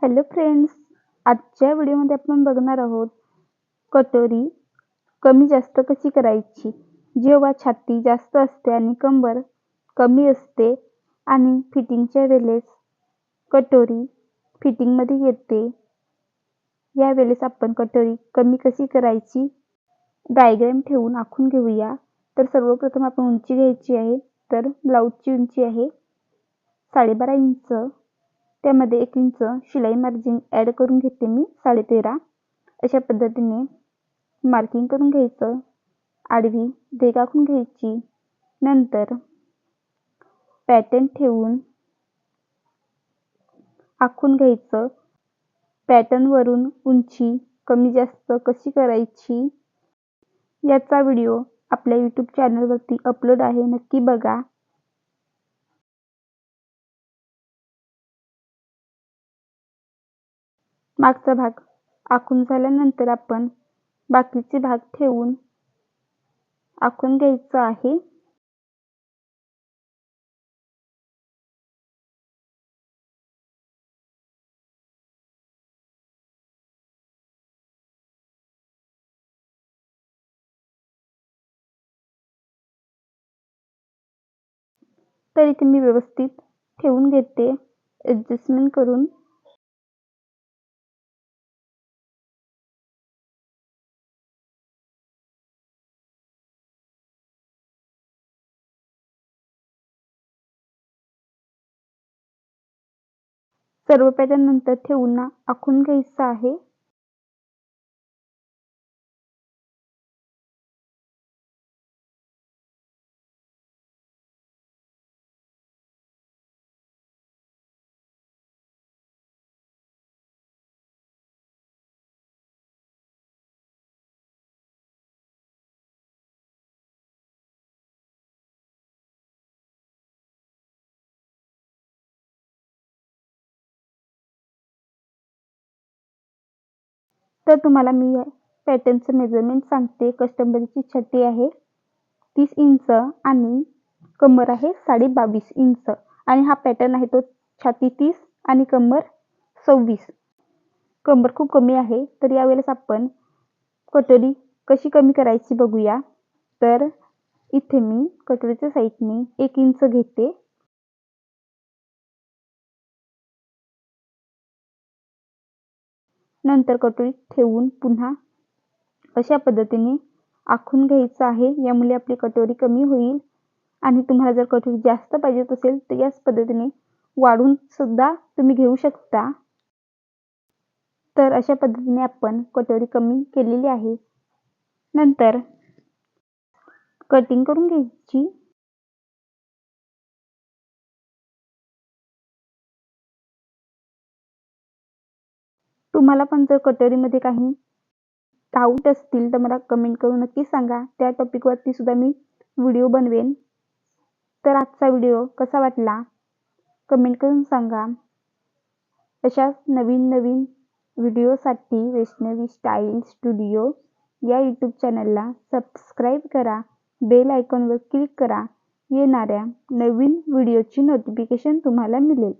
Hello friends, आजच्या व्हिडिओमध्ये आपण बघणार आहोत कटोरी कमी जास्त कशी करायची. जेव्हा छाती जास्त असते आणि कंबर कमी असते आणि फिटिंगच्या वेळेस कटोरी फिटिंगमध्ये येते, यावेळेस आपण कटोरी कमी कशी करायची डायग्राम ठेवून आखून घेऊया. तर सर्वप्रथम आपण उंची घ्यायची आहे. तर ब्लाऊजची उंची आहे 12.5 इंच. त्यामध्ये 1 इंच शिलाई मार्जिन ॲड करून घेते मी 13.5. अशा पद्धतीने मार्किंग करून घ्यायचं. आडवी रेघ आखून घ्यायची. नंतर पॅटर्न ठेवून आखून घ्यायचं. पॅटर्नवरून उंची कमी जास्त कशी करायची याचा व्हिडिओ आपल्या यूट्यूब चॅनलवरती अपलोड आहे, नक्की बघा. मागचा भाग आखून झाल्यानंतर आपण बाकीचे भाग ठेवून आखून घ्यायचं आहे. तर इथे मी व्यवस्थित ठेवून घेते ॲडजस्टमेंट करून. सर्व पॅटर्न नंतर ठेवून आखून घ्यायचं आहे. तर तुम्हाला मी पॅटर्नचं मेजरमेंट सांगते. कस्टमरची छाती आहे 30 इंच आणि कमर आहे 22.5 इंच आणि हा पॅटर्न आहे तो छाती 30 आणि कमर 26. कंबर खूप कमी आहे, तर यावेळेस आपण कटोरी कशी कमी करायची बघूया. तर इथे मी कटोरीच्या साईडने 1 इंच घेते. नंतर कटोरी ठेवून पुन्हा अशा पद्धतीने आखून घ्यायचं आहे. यामुळे आपली कटोरी कमी होईल आणि तुम्हाला जर कटोरी जास्त पाहिजे असेल तर याच पद्धतीने वाढून सुद्धा तुम्ही घेऊ शकता. तर अशा पद्धतीने आपण कटोरी कमी केलेली आहे. नंतर कटिंग करून घ्यायची. तुम्हाला पण जर कटोरीमध्ये काही डाऊट असतील तर मला कमेंट करून नक्की सांगा. त्या टॉपिकवरती सुद्धा मी व्हिडिओ बनवेन. तर आजचा व्हिडिओ कसा वाटला कमेंट करून सांगा. अशाच नवीन नवीन व्हिडिओसाठी वैष्णवी स्टाईल स्टुडिओ या यूट्यूब चॅनलला सबस्क्राईब करा. बेल आयकॉनवर क्लिक करा. येणाऱ्या नवीन व्हिडिओची नोटिफिकेशन तुम्हाला मिळेल.